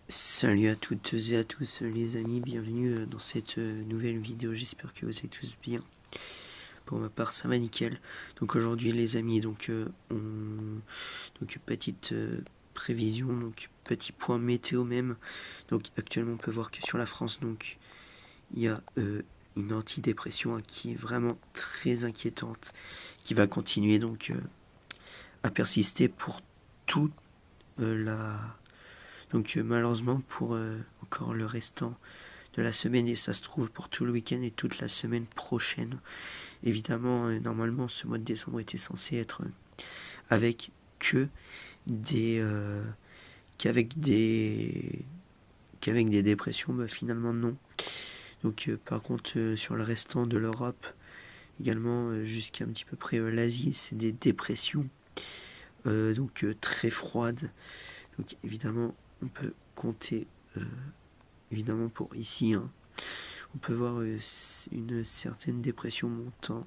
Salut à toutes et à tous les amis, bienvenue dans cette nouvelle vidéo, j'espère que vous allez tous bien. Pour ma part ça va nickel. Donc aujourd'hui les amis, petite prévision, donc petit point météo même. Donc actuellement on peut voir que sur la France donc il y a une antidépression qui est vraiment très inquiétante, qui va continuer donc à persister pour toute la... Donc malheureusement pour encore le restant de la semaine, et ça se trouve pour tout le week-end et toute la semaine prochaine. Évidemment, normalement ce mois de décembre était censé être avec que des qu'avec des dépressions, bah, finalement non. Donc par contre sur le restant de l'Europe, également jusqu'à un petit peu près l'Asie, c'est des dépressions très froides. Donc évidemment on peut compter évidemment pour ici, hein. On peut voir une certaine dépression montant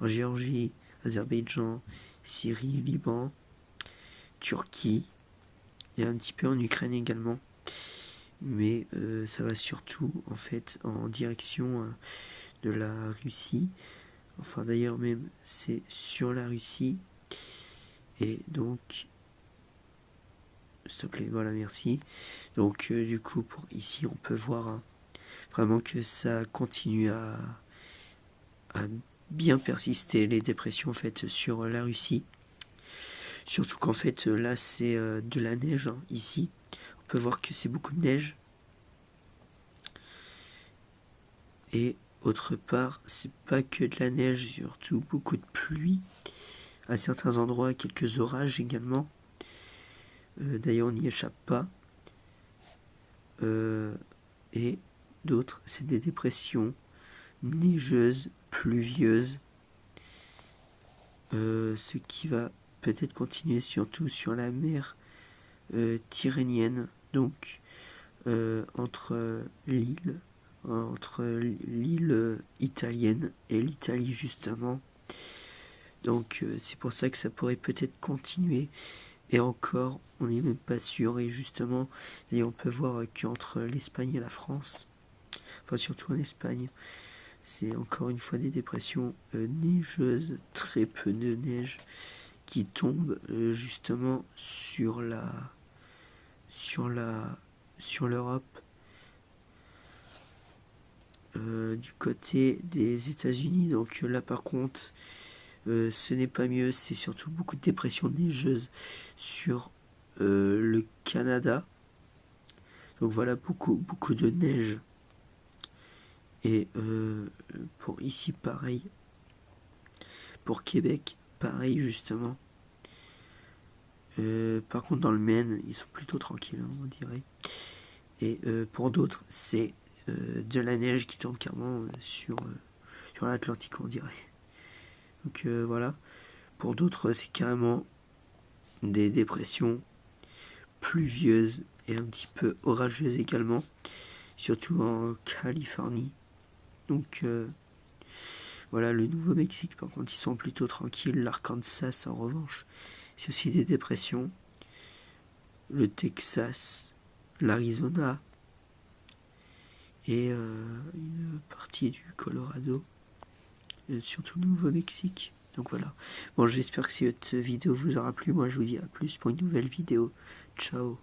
en Géorgie, Azerbaïdjan, Syrie, Liban, Turquie et un petit peu en Ukraine également. Mais ça va surtout en fait en direction de la Russie. Enfin d'ailleurs même c'est sur la Russie. Et donc, s'il te plaît, voilà, merci. Donc du coup pour ici on peut voir vraiment que ça continue à bien persister les dépressions en fait sur la Russie. Surtout qu'en fait là c'est de la neige, hein, ici. On peut voir que c'est beaucoup de neige. Et autre part, c'est pas que de la neige, surtout beaucoup de pluie. À certains endroits, quelques orages également. D'ailleurs on n'y échappe pas. Et d'autres, c'est des dépressions neigeuses, pluvieuses. Ce qui va peut-être continuer surtout sur la mer Tyrrhénienne, donc entre l'île italienne et l'Italie justement. Donc c'est pour ça que ça pourrait peut-être continuer. Et encore, on n'est même pas sûr. Et justement, d'ailleurs, on peut voir qu'entre l'Espagne et la France, enfin surtout en Espagne, c'est encore une fois des dépressions neigeuses, très peu de neige qui tombe justement sur l'Europe, du côté des États-Unis. Donc là par contre ce n'est pas mieux, c'est surtout beaucoup de dépressions neigeuses sur le Canada. Donc voilà, beaucoup de neige. Et pour ici pareil, pour Québec pareil justement. Par contre dans le Maine ils sont plutôt tranquilles, hein, on dirait. Et pour d'autres c'est de la neige qui tombe carrément sur l'Atlantique, on dirait. Donc voilà. Pour d'autres c'est carrément des dépressions pluvieuses et un petit peu orageuses également, surtout en Californie. Donc voilà, le Nouveau-Mexique par contre ils sont plutôt tranquilles. L'Arkansas en revanche c'est aussi des dépressions. Le Texas, l'Arizona et une partie du Colorado, surtout le Nouveau-Mexique. Donc voilà. Bon, j'espère que cette vidéo vous aura plu. Moi je vous dis à plus pour une nouvelle vidéo. Ciao.